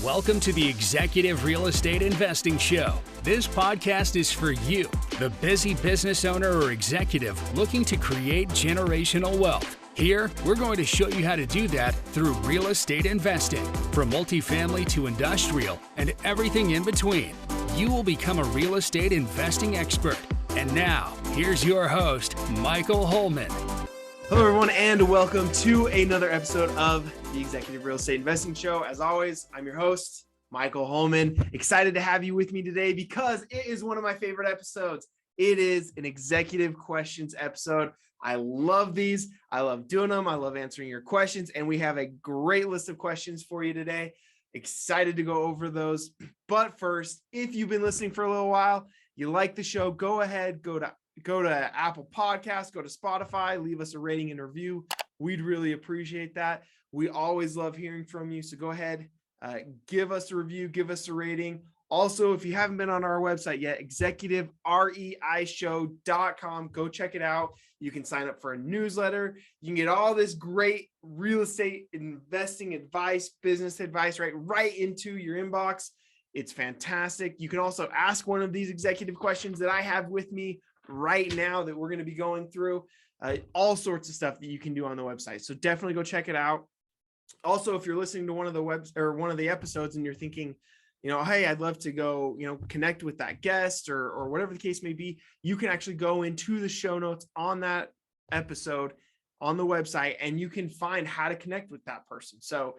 Welcome to the Executive Real Estate Investing Show. This podcast is for you, the busy business owner or executive looking to create generational wealth. Here, we're going to show you how to do that through real estate investing, from multifamily to industrial and everything in between. You will become a real estate investing expert. And now, here's your host, Michael Holman. Hello, everyone, and welcome to another episode of the Executive Real Estate Investing Show. As always, I'm your host, Michael Holman. Excited to have you with me today because it is one of my favorite episodes. It is an executive questions episode. I love these. I love doing them. I love answering your questions, and we have a great list of questions for you today. Excited to go over those. But first, if you've been listening for a little while, you like the show, go ahead, go to Apple Podcasts, go to Spotify, leave us a rating and review. We'd really appreciate that. We always love hearing from you. So go ahead, give us a review, give us a rating. Also, if you haven't been on our website yet, executivereishow.com, go check it out. You can sign up for a newsletter. You can get all this great real estate investing advice, business advice, right into your inbox. It's fantastic. You can also ask one of these executive questions that I have with me right now that we're going to be going through, all sorts of stuff that you can do on the website. So definitely go check it out. Also, if you're listening to one of the episodes and you're thinking, hey, I'd love to go, connect with that guest or whatever the case may be, you can actually go into the show notes on that episode on the website and you can find how to connect with that person. So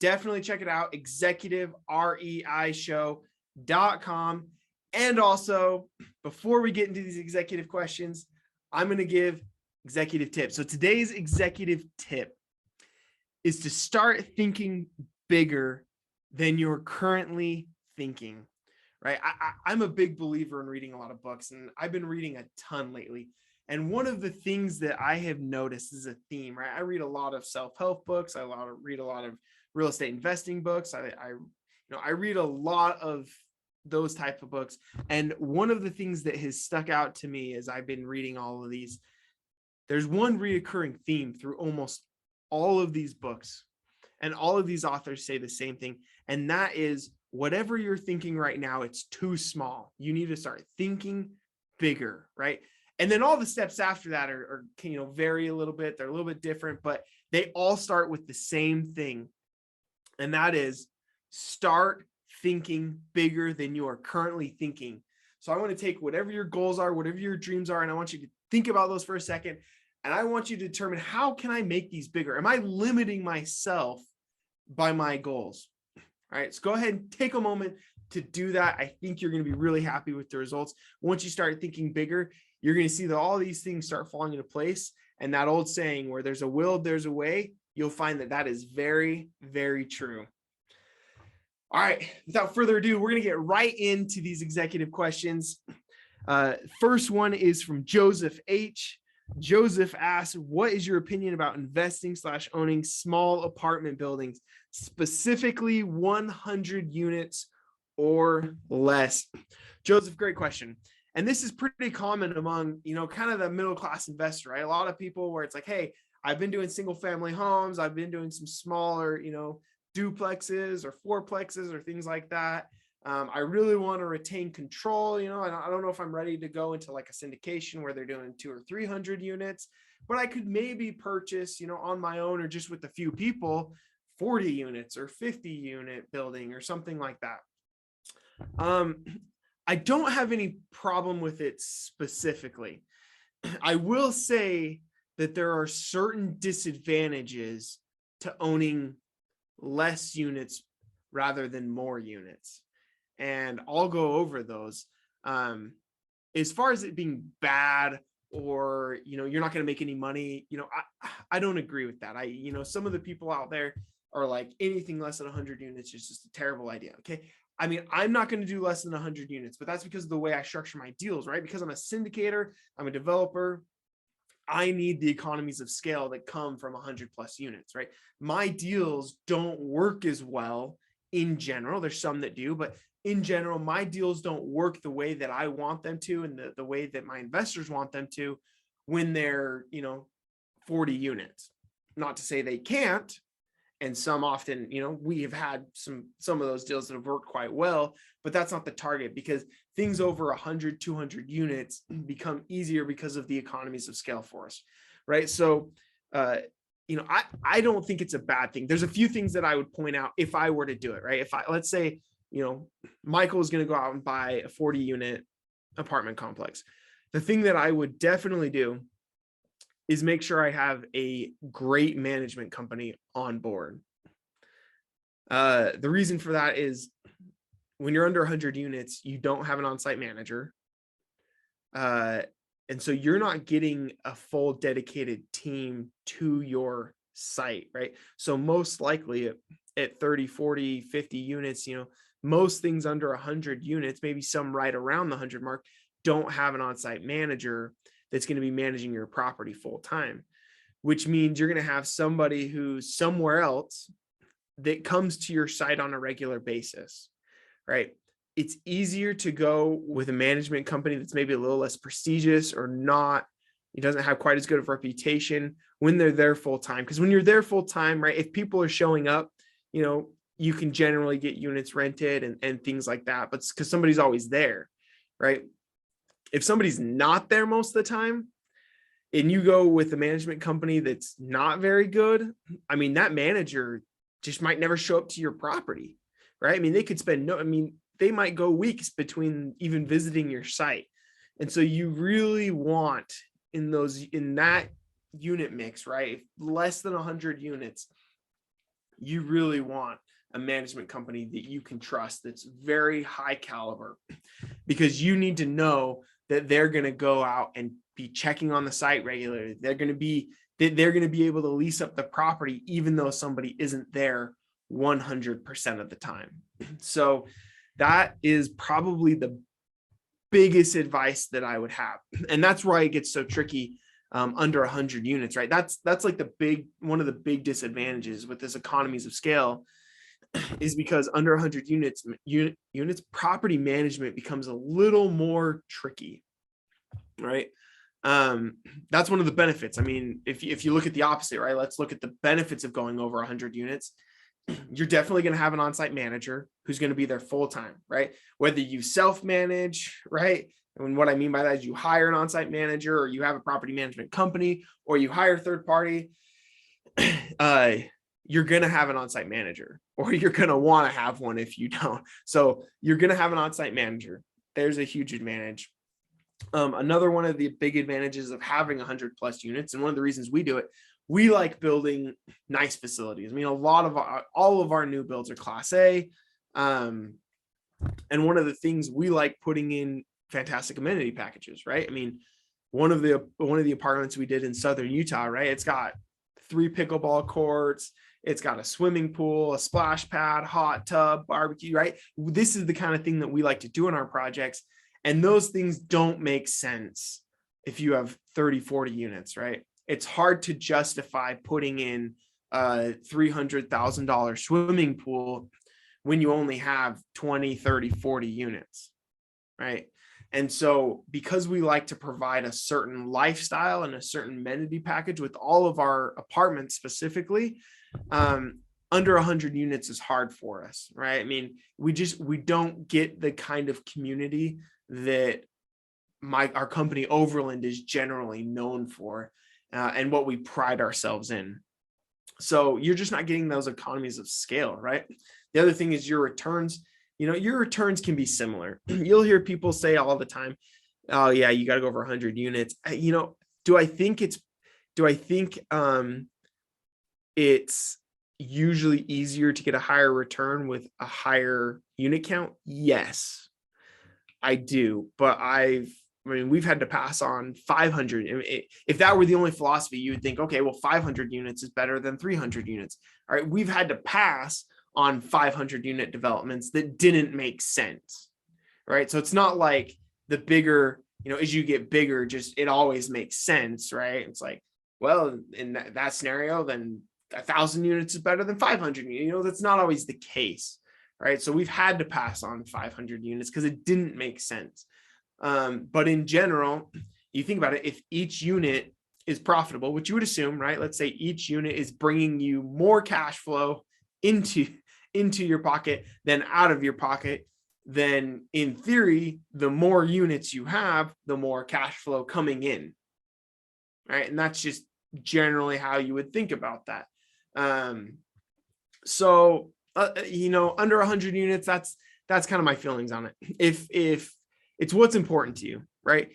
definitely check it out, executivereishow.com. And also, before we get into these executive questions, I'm going to give executive tips. So today's executive tip is to start thinking bigger than you're currently thinking, right? I'm a big believer in reading a lot of books, and I've been reading a ton lately. And one of the things that I have noticed is a theme, right? I read a lot of self-help books. I read a lot of real estate investing books. I read a lot of those type of books. And one of the things that has stuck out to me as I've been reading all of these, there's one reoccurring theme through almost all of these books. And all of these authors say the same thing. And that is, whatever you're thinking right now, it's too small. You need to start thinking bigger, right? And then all the steps after that are vary a little bit. They're a little bit different, but they all start with the same thing. And that is, start thinking bigger than you are currently thinking. So I want to take whatever your goals are, whatever your dreams are, and I want you to think about those for a second. And I want you to determine, how can I make these bigger? Am I limiting myself by my goals? All right, so go ahead and take a moment to do that. I think you're going to be really happy with the results. Once you start thinking bigger, you're going to see that all these things start falling into place. And that old saying, where there's a will, there's a way, you'll find that that is very, very true. All right, without further ado, we're going to get right into these executive questions. First one is from Joseph H. Joseph asks, what is your opinion about investing/owning small apartment buildings, specifically 100 units or less? Joseph, great question. And this is pretty common among, kind of the middle-class investor, right? A lot of people where it's like, hey, I've been doing single family homes. I've been doing some smaller, duplexes or fourplexes or things like that. I really want to retain control. I don't know if I'm ready to go into like a syndication where they're doing 200 or 300 units, but I could maybe purchase, on my own or just with a few people, 40 units or 50 unit building or something like that. I don't have any problem with it specifically. I will say that there are certain disadvantages to owning less units rather than more units. And I'll go over those. As far as it being bad or, you're not going to make any money, I don't agree with that. Some of the people out there are like, anything less than 100 units is just a terrible idea. Okay. I mean, I'm not going to do less than 100 units, but that's because of the way I structure my deals, right? Because I'm a syndicator, I'm a developer. I need the economies of scale that come from 100 plus units, right? My deals don't work as well in general. There's some that do, but in general, my deals don't work the way that I want them to and the way that my investors want them to when they're, 40 units. Not to say they can't, And some often, we have had some of those deals that have worked quite well, but that's not the target, because things over 100, 200 units become easier because of the economies of scale for us, right? So, I don't think it's a bad thing. There's a few things that I would point out if I were to do it, right? Let's say, Michael is going to go out and buy a 40 unit apartment complex. The thing that I would definitely do is make sure I have a great management company on board. The reason for that is when you're under 100 units, you don't have an on-site manager. And so you're not getting a full dedicated team to your site, right? So most likely at 30, 40, 50 units, most things under 100 units, maybe some right around the 100 mark, don't have an on-site manager that's going to be managing your property full time, which means you're going to have somebody who's somewhere else that comes to your site on a regular basis, right? It's easier to go with a management company that's maybe a little less prestigious or not. It doesn't have quite as good of a reputation when they're there full time. Because when you're there full time, right, if people are showing up, you can generally get units rented and things like that. But because somebody's always there, right? If somebody's not there most of the time and you go with a management company that's not very good, I mean, that manager just might never show up to your property, right? I mean, they could they might go weeks between even visiting your site. And so you really want in that unit mix, right? Less than 100 units, you really want a management company that you can trust, that's very high caliber, because you need to know that they're going to go out and be checking on the site regularly. They're going to be able to lease up the property, even though somebody isn't there 100% of the time. So that is probably the biggest advice that I would have. And that's why it gets so tricky under 100 units, right? That's like one of the big disadvantages with this economies of scale, is because under 100 units, property management becomes a little more tricky, right? That's one of the benefits. I mean, if you look at the opposite, right? Let's look at the benefits of going over 100 units. You're definitely going to have an on-site manager who's going to be there full time, right? Whether you self-manage, right? And what I mean by that is you hire an on-site manager, or you have a property management company, or you hire a third party, you're going to have an on-site manager, or you're going to want to have one if you don't. So you're going to have an on-site manager. There's a huge advantage. Another one of the big advantages of having 100 plus units, and one of the reasons we do it, we like building nice facilities. I mean, all of our new builds are Class A. And one of the things we like putting in fantastic amenity packages, right? I mean, one of the apartments we did in Southern Utah, right? It's got 3 pickleball courts. It's got a swimming pool, a splash pad, hot tub, barbecue, right? This is the kind of thing that we like to do in our projects. And those things don't make sense if you have 30, 40 units, right? It's hard to justify putting in a $300,000 swimming pool when you only have 20, 30, 40 units, right? And so because we like to provide a certain lifestyle and a certain amenity package with all of our apartments specifically, under 100 units is hard for us, right? I mean, we don't get the kind of community that our company Overland is generally known for, and what we pride ourselves in. So you're just not getting those economies of scale, right? The other thing is your returns. Your returns can be similar. You'll hear people say all the time, "Oh yeah, you got to go over 100 units." Do I think it's usually easier to get a higher return with a higher unit count? Yes, I do. But we've had to pass on 500. If that were the only philosophy, you would think, okay, well, 500 units is better than 300 units. All right. We've had to pass on 500 unit developments that didn't make sense. Right. So it's not like the bigger, as you get bigger, just it always makes sense. Right. It's like, well, in that scenario, then 1,000 units is better than 500. That's not always the case. Right. So we've had to pass on 500 units because it didn't make sense. But in general, you think about it, if each unit is profitable, which you would assume, right? Let's say each unit is bringing you more cash flow into your pocket than out of your pocket, then in theory, the more units you have, the more cash flow coming in, right? And that's just generally how you would think about that. Under 100 units, that's kind of my feelings on it. If it's what's important to you, right?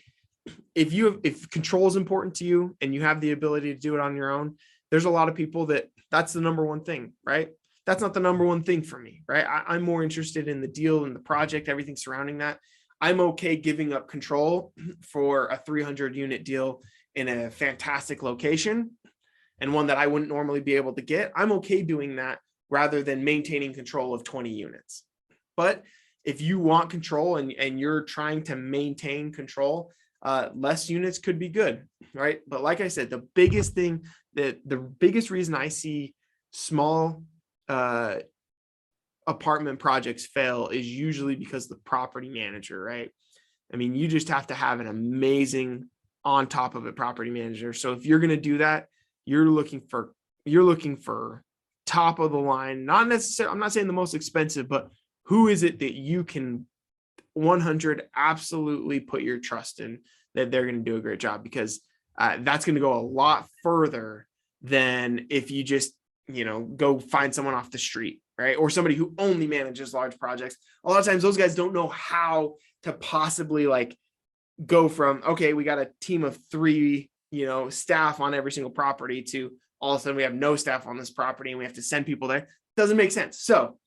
If control is important to you and you have the ability to do it on your own, there's a lot of people that's the number one thing, right? That's not the number one thing for me, right? I'm more interested in the deal and the project, everything surrounding that. I'm okay giving up control for a 300 unit deal in a fantastic location and one that I wouldn't normally be able to get. I'm okay doing that rather than maintaining control of 20 units. But if you want control and you're trying to maintain control, less units could be good, right? But like I said, the biggest reason I see small apartment projects fail is usually because the property manager, right? I mean, you just have to have an amazing on top of it property manager. So if you're going to do that, you're looking for top of the line, not necessarily, I'm not saying the most expensive, but who is it that you can 100 absolutely put your trust in that they're going to do a great job, because that's going to go a lot further than if you just, go find someone off the street, right? Or somebody who only manages large projects. A lot of times those guys don't know how to possibly go from, okay, we got a team of 3, staff on every single property to all of a sudden we have no staff on this property and we have to send people there. Doesn't make sense. So,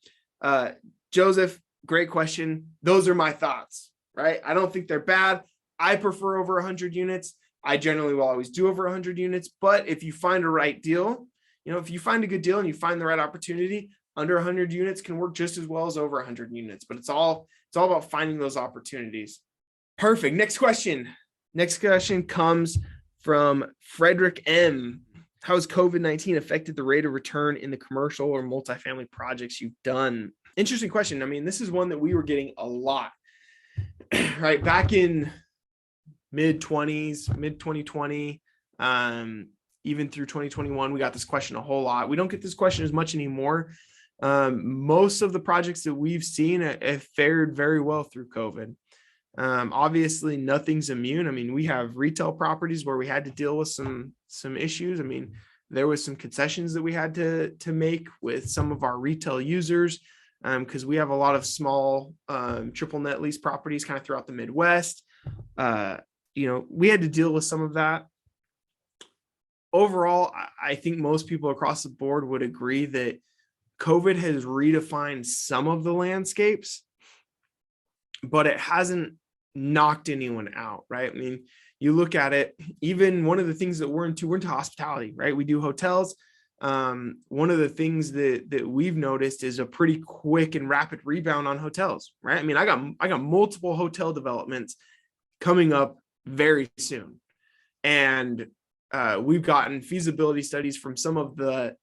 Joseph, great question. Those are my thoughts, right? I don't think they're bad. I prefer over 100 units. I generally will always do over 100 units, but if you find a right deal, if you find a good deal and you find the right opportunity, under 100 units can work just as well as over 100 units, but it's all about finding those opportunities. Perfect. Next question. Next question comes from Frederick M. How has COVID-19 affected the rate of return in the commercial or multifamily projects you've done? Interesting question. I mean, this is one that we were getting a lot, right? Back in mid 2020, even through 2021, we got this question a whole lot. We don't get this question as much anymore. Most of the projects that we've seen have fared very well through COVID. Obviously nothing's immune. I mean, we have retail properties where we had to deal with some issues. I mean, there was some concessions that we had to make with some of our retail users, because we have a lot of small triple net lease properties kind of throughout the Midwest. We had to deal with some of that. Overall, I think most people across the board would agree that COVID has redefined some of the landscapes, but it hasn't knocked anyone out, right? I mean, you look at it, even one of the things that we're into hospitality, right? We do hotels. One of the things that we've noticed is a pretty quick and rapid rebound on hotels, right? I mean, I got multiple hotel developments coming up very soon. And we've gotten feasibility studies from some of the,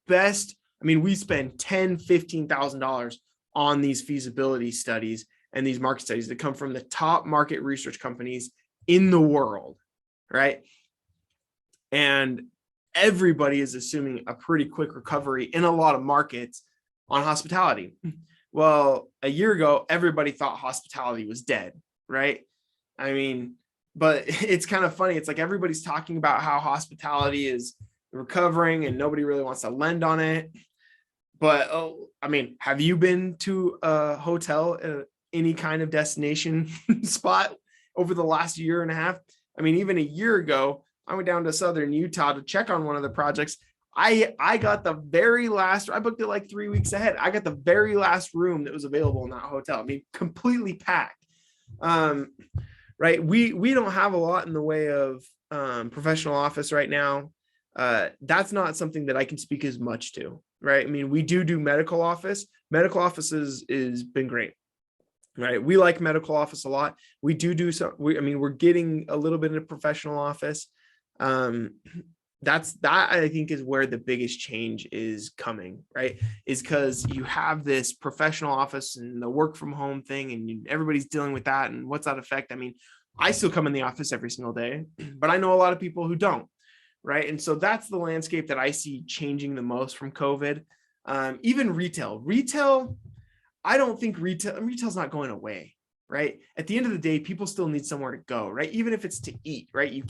best. I mean, we spend $10,000-$15,000 on these feasibility studies and these market studies that come from the top market research companies in the world, right? And everybody is assuming a pretty quick recovery in a lot of markets on hospitality. Well, a year ago, everybody thought hospitality was dead, right? I mean, but it's kind of funny. It's like everybody's talking about how hospitality is recovering and nobody really wants to lend on it. But, I mean, have you been to a hotel, any kind of destination spot over the last year and a half? I mean, even a year ago, I went down to Southern Utah to check on one of the projects. I got the very last, I booked it like 3 weeks ahead. I got the very last room that was available in that hotel. I mean, completely packed. Right. We don't have a lot in the way of professional office right now. That's not something that I can speak as much to. Right. I mean, we do medical office. Medical office is been great. Right. We like medical office a lot. We do some. We're getting a little bit into professional office. That I think is where the biggest change is coming, right? Is because you have this professional office and the work from home thing, and everybody's dealing with that. And what's that affect? I mean, I still come in the office every single day, but I know a lot of people who don't, right? And so that's the landscape that I see changing the most from COVID. Even retail, I don't think retail's not going away, right? At the end of the day, people still need somewhere to go, right? Even if it's to eat, right?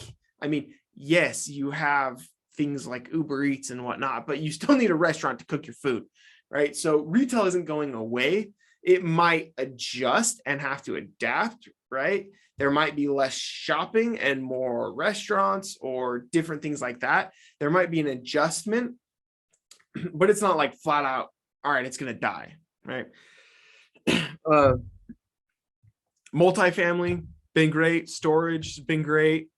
Yes, you have things like Uber Eats and whatnot, but you still need a restaurant to cook your food, right? So retail isn't going away. It might adjust and have to adapt, right? There might be less shopping and more restaurants or different things like that. There might be an adjustment, but it's not like flat out, all right, it's going to die, right? Multifamily, been great. Storage has been great.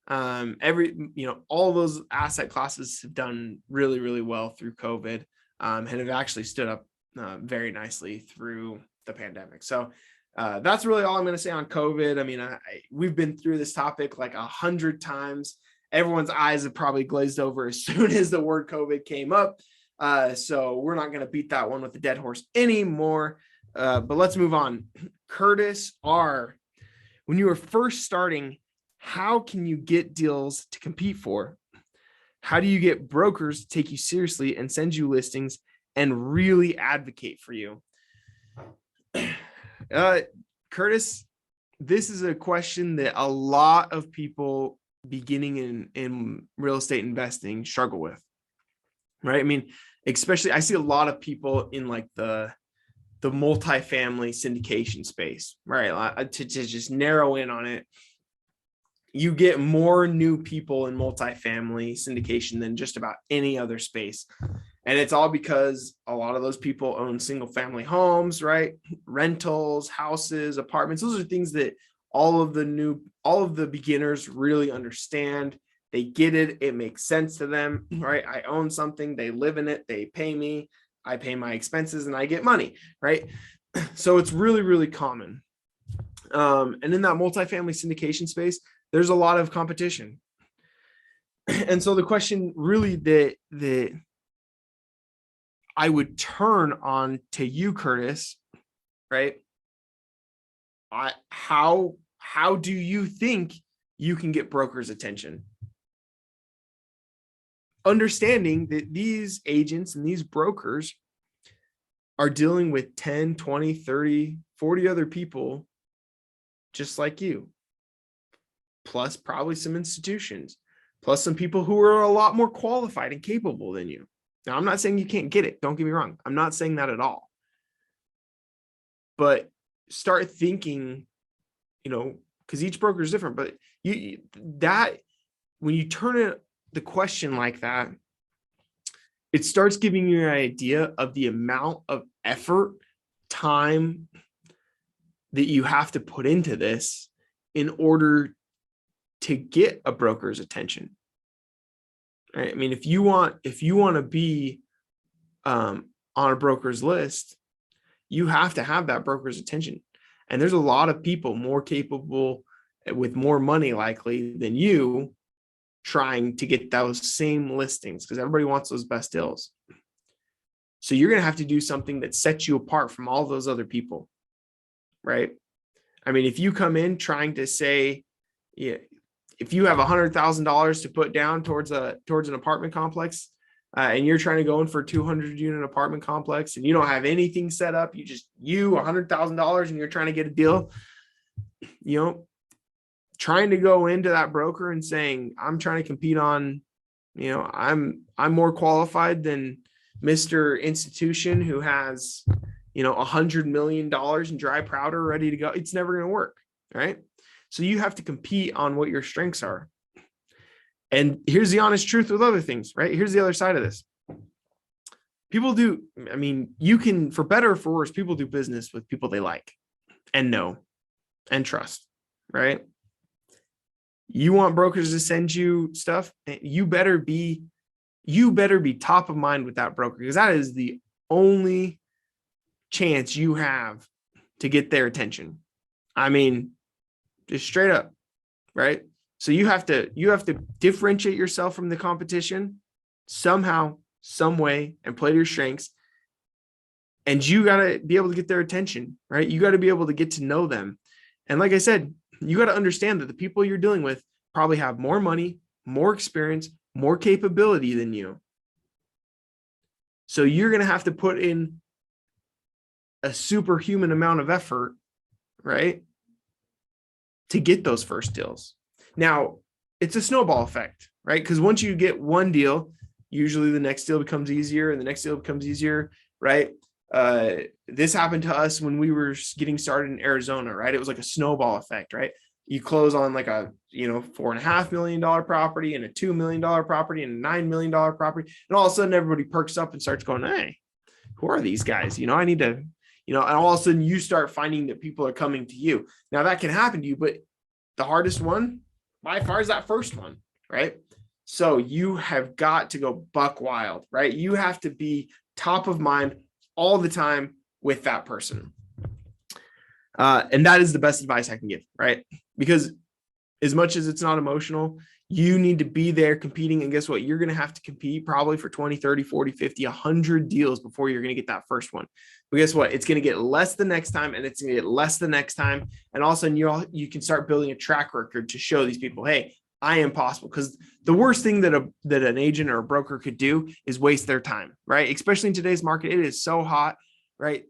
All those asset classes have done really, really well through COVID, and have actually stood up very nicely through the pandemic. So that's really all I'm going to say on COVID. I mean, we've been through this topic like 100 times. Everyone's eyes have probably glazed over as soon as the word COVID came up. So we're not going to beat that one with the dead horse anymore. But let's move on. Curtis R., when you were first starting, how can you get deals to compete for? How do you get brokers to take you seriously and send you listings and really advocate for you? Curtis, this is a question that a lot of people beginning in real estate investing struggle with, right? I mean, especially I see a lot of people in like the multifamily syndication space, right? To just narrow in on it, you get more new people in multifamily syndication than just about any other space. And it's all because a lot of those people own single family homes, right? Rentals, houses, apartments. Those are things that all of the beginners really understand. They get it. It makes sense to them, right? I own something, they live in it, they pay me, I pay my expenses, and I get money, right? So it's really, really common. And in that multifamily syndication space, there's a lot of competition. And so the question really that I would turn on to you, Curtis, right? How do you think you can get brokers' attention? Understanding that these agents and these brokers are dealing with 10, 20, 30, 40 other people just like you, plus probably some institutions, plus some people who are a lot more qualified and capable than you. Now, I'm not saying you can't get it. Don't get me wrong. I'm not saying that at all. But start thinking, because each broker is different, but when you turn the question like that, it starts giving you an idea of the amount of effort, time that you have to put into this in order to get a broker's attention. Right? I mean, if you want to be on a broker's list, you have to have that broker's attention. And there's a lot of people more capable with more money likely than you trying to get those same listings, because everybody wants those best deals. So you're going to have to do something that sets you apart from all those other people, right? I mean, if you come in trying to say, yeah, if you have $100,000 to put down towards an apartment complex, and you're trying to go in for a 200 unit apartment complex, and you don't have anything set up, $100,000, and you're trying to get a deal, trying to go into that broker and saying, I'm trying to compete on, I'm more qualified than Mr. Institution who has, $100 million in dry powder ready to go. It's never going to work. Right. So you have to compete on what your strengths are. And here's the honest truth with other things, right? Here's the other side of this. People do, you can, for better or for worse, people do business with people they like and know and trust, right? You want brokers to send you stuff, you better be top of mind with that broker, because that is the only chance you have to get their attention. Just straight up, right? So you have to differentiate yourself from the competition somehow, some way, and play to your strengths. And you got to be able to get their attention, right? You got to be able to get to know them. And like I said, you got to understand that the people you're dealing with probably have more money, more experience, more capability than you. So you're going to have to put in a superhuman amount of effort, right, to get those first deals. Now, it's a snowball effect, right? Because once you get one deal, usually the next deal becomes easier and the next deal becomes easier, right? This happened to us when we were getting started in Arizona, right? It was like a snowball effect, right? You close on like a, $4.5 million property and a $2 million property and a $9 million property. And all of a sudden everybody perks up and starts going, hey, who are these guys? I need to, and all of a sudden you start finding that people are coming to you. Now that can happen to you, but the hardest one by far is that first one, right? So you have got to go buck wild, right? You have to be top of mind all the time with that person. And that is the best advice I can give, right? Because as much as it's not emotional, you need to be there competing. And guess what? You're going to have to compete probably for 20, 30, 40, 50, 100 deals before you're going to get that first one. But guess what? It's going to get less the next time, and it's going to get less the next time. And all of a sudden you can start building a track record to show these people, hey, I am possible. Because the worst thing that an agent or a broker could do is waste their time, right? Especially in today's market, it is so hot, right?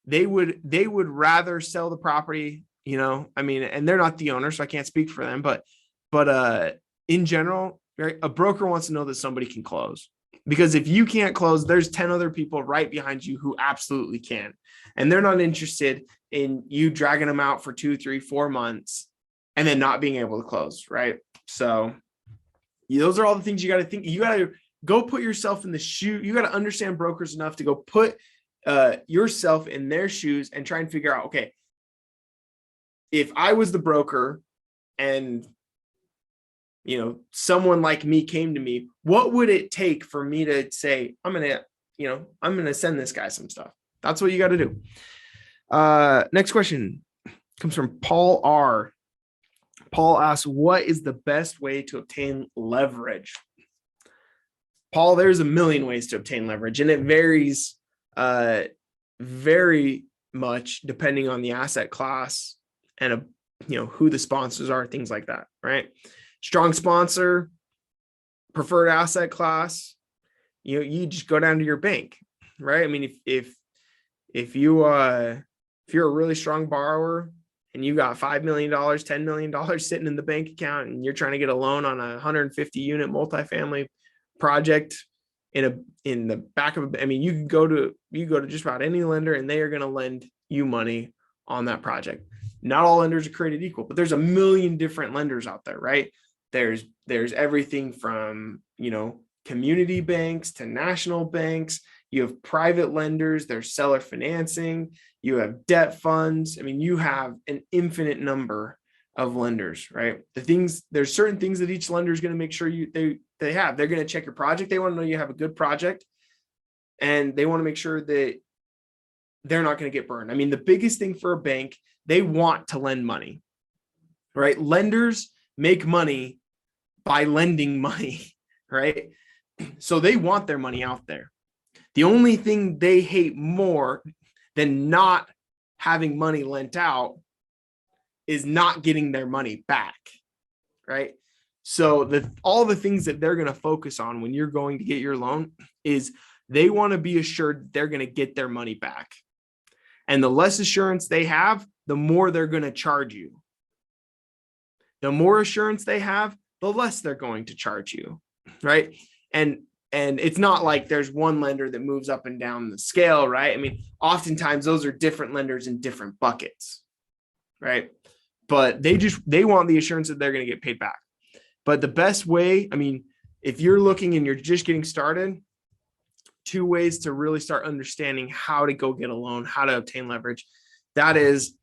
They would rather sell the property, and they're not the owner, so I can't speak for them, but in general, right, a broker wants to know that somebody can close, because if you can't close, there's 10 other people right behind you who absolutely can. And they're not interested in you dragging them out for 2, 3, 4 months and then not being able to close. Right. So those are all the things you got to think. You got to go put yourself in the shoe. You got to understand brokers enough to go put yourself in their shoes and try and figure out, okay, if I was the broker and someone like me came to me, what would it take for me to say, I'm going to send this guy some stuff? That's what you got to do. Next question comes from Paul R. Paul asks, what is the best way to obtain leverage? Paul, there's a million ways to obtain leverage, and it varies very much depending on the asset class and who the sponsors are, things like that, right? Strong sponsor, preferred asset class, you just go down to your bank, right? I mean, if you're a really strong borrower and you got $5 million, $10 million sitting in the bank account, and you're trying to get a loan on a 150 unit multifamily project in the back of, you can go to just about any lender and they are going to lend you money on that project. Not all lenders are created equal, but there's a million different lenders out there, right? There's everything from, community banks to national banks. You have private lenders, there's seller financing, you have debt funds. You have an infinite number of lenders, right? There's certain things that each lender is going to make sure they have. They're going to check your project. They want to know you have a good project, and they want to make sure that they're not going to get burned. The biggest thing for a bank, they want to lend money, right? Lenders make money by lending money, right? So they want their money out there. The only thing they hate more than not having money lent out is not getting their money back, right? So all the things that they're going to focus on when you're going to get your loan is they want to be assured that they're going to get their money back. And the less assurance they have, the more they're going to charge you. The more assurance they have, the less they're going to charge you, right? And it's not like there's one lender that moves up and down the scale, right? Oftentimes those are different lenders in different buckets, right? But they want the assurance that they're going to get paid back. But the best way, if you're looking and you're just getting started, 2 ways to really start understanding how to go get a loan, how to obtain leverage. That is,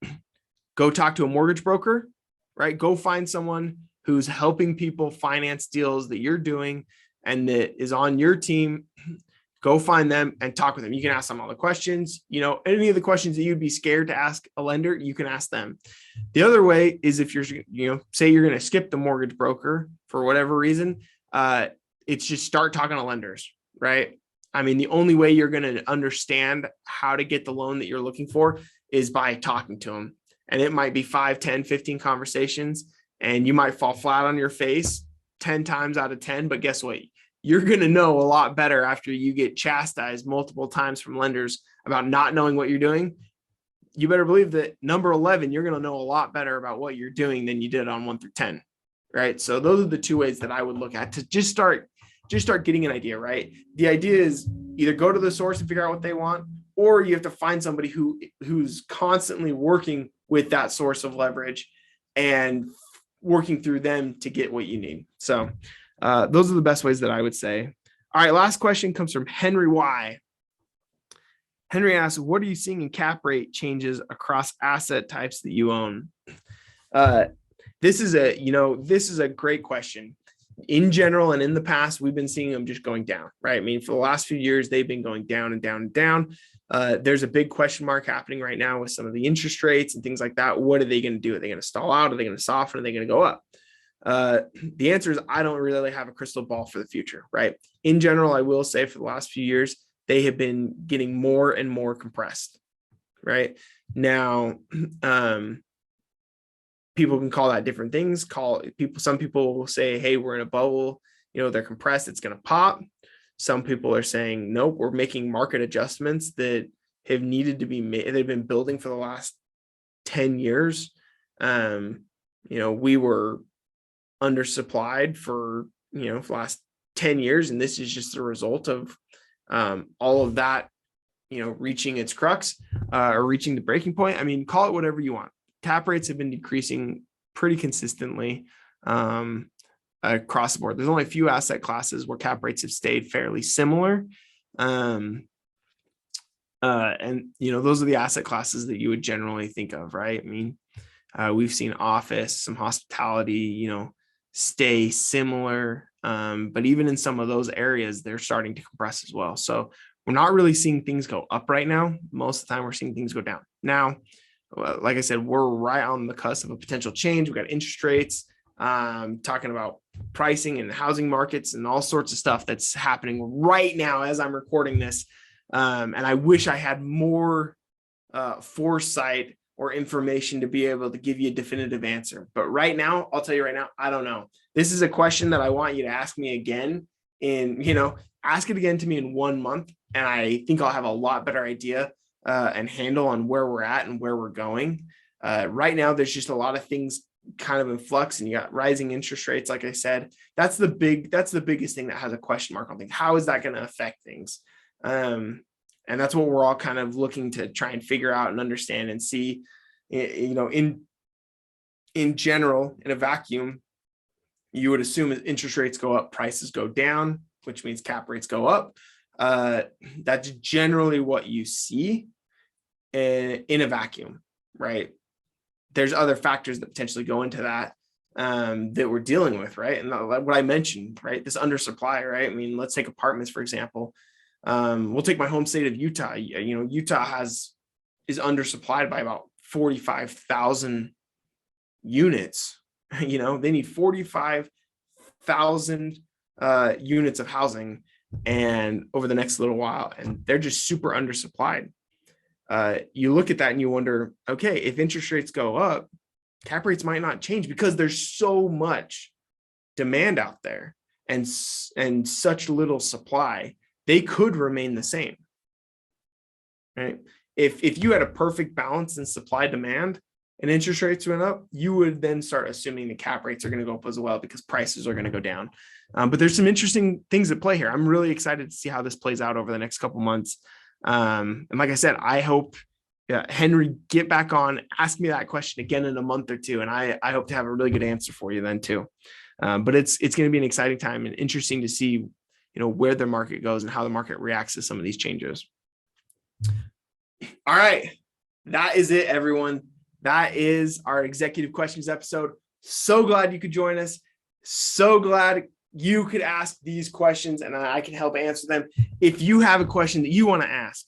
go talk to a mortgage broker, right? Go find someone who's helping people finance deals that you're doing and that is on your team. Go find them and talk with them. You can ask them all the questions, any of the questions that you'd be scared to ask a lender, you can ask them. The other way is if you're, say you're going to skip the mortgage broker for whatever reason, it's just start talking to lenders, right? The only way you're going to understand how to get the loan that you're looking for is by talking to them. and it might be 5, 10, 15 conversations, and you might fall flat on your face 10 times out of 10. But guess what? You're going to know a lot better after you get chastised multiple times from lenders about not knowing what you're doing. You better believe that number 11, you're going to know a lot better about what you're doing than you did on 1 through 10. Right. So those are the two ways that I would look at to just start getting an idea. Right. The idea is either go to the source and figure out what they want, or you have to find somebody who's constantly working with that source of leverage and working through them to get what you need. So those are the best ways that I would say. All right. Last question comes from Henry Y. Henry asks, what are you seeing in cap rate changes across asset types that you own? This is a great question. In general, and in the past, we've been seeing them just going down, right? I mean, for the last few years, they've been going down and down and down. There's a big question mark happening right now with some of the interest rates and things like that. What are they going to do? Are they going to stall out? Are they going to soften? Are they going to go up? The answer is I don't really have a crystal ball for the future, right? In general, I will say for the last few years, they have been getting more and more compressed, right? Now, people can call that different things. Some people will say, hey, we're in a bubble, they're compressed, it's going to pop. Some people are saying, nope, we're making market adjustments that have needed to be made. They've been building for the last 10 years. We were undersupplied for the last 10 years. And this is just a result of all of that, reaching its crux or reaching the breaking point. I mean, call it whatever you want. Cap rates have been decreasing pretty consistently across the board. There's only a few asset classes where cap rates have stayed fairly similar. And those are the asset classes that you would generally think of, right? I mean, we've seen office, some hospitality, stay similar. But even in some of those areas, they're starting to compress as well. So we're not really seeing things go up right now. Most of the time we're seeing things go down. Now, like I said, we're right on the cusp of a potential change. We've got interest rates, talking about pricing and housing markets and all sorts of stuff that's happening right now as I'm recording this. And I wish I had more foresight or information to be able to give you a definitive answer. But right now, I'll tell you right now, I don't know. This is a question that I want you to ask me again ask it again to me in 1 month. And I think I'll have a lot better idea and handle on where we're at and where we're going. Right now, there's just a lot of things kind of in flux, and you got rising interest rates. Like I said, that's the biggest thing that has a question mark on things. How is that going to affect things? And that's what we're all kind of looking to try and figure out and understand and see, in general, in a vacuum, you would assume as interest rates go up, prices go down, which means cap rates go up. That's generally what you see in a vacuum, right? There's other factors that potentially go into that that we're dealing with, right? And what I mentioned, right? This undersupply, right? I mean, let's take apartments, for example. We'll take my home state of Utah. Utah is undersupplied by about 45,000 units. They need 45,000 units of housing and over the next little while, and they're just super undersupplied. You look at that and you wonder, okay, if interest rates go up, cap rates might not change because there's so much demand out there and such little supply. They could remain the same, right? If you had a perfect balance in supply demand and interest rates went up, you would then start assuming the cap rates are going to go up as well because prices are going to go down. But there's some interesting things at play here. I'm really excited to see how this plays out over the next couple months. And like I said, I hope Henry, get back on, ask me that question again in a month or two. And I hope to have a really good answer for you then too. But it's going to be an exciting time and interesting to see, where the market goes and how the market reacts to some of these changes. All right. That is it, everyone. That is our executive questions episode. So glad you could join us. So glad you could ask these questions and I can help answer them. If you have a question that you want to ask,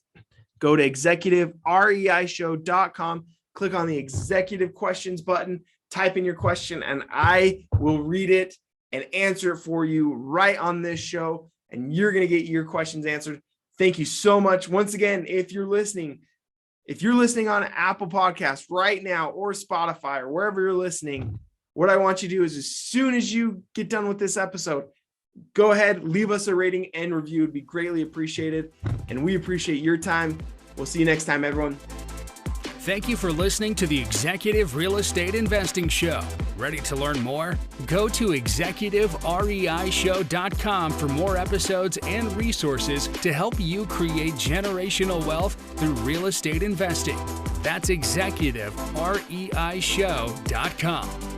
go to executivereishow.com, click on the executive questions button, type in your question, and I will read it and answer it for you right on this show. And you're going to get your questions answered. Thank you so much. Once again, if you're listening, If you're listening on Apple Podcasts right now or Spotify or wherever you're listening, what I want you to do is as soon as you get done with this episode, go ahead, leave us a rating and review. It'd be greatly appreciated. And we appreciate your time. We'll see you next time, everyone. Thank you for listening to the Executive Real Estate Investing Show. Ready to learn more? Go to executivereishow.com for more episodes and resources to help you create generational wealth through real estate investing. That's executivereishow.com.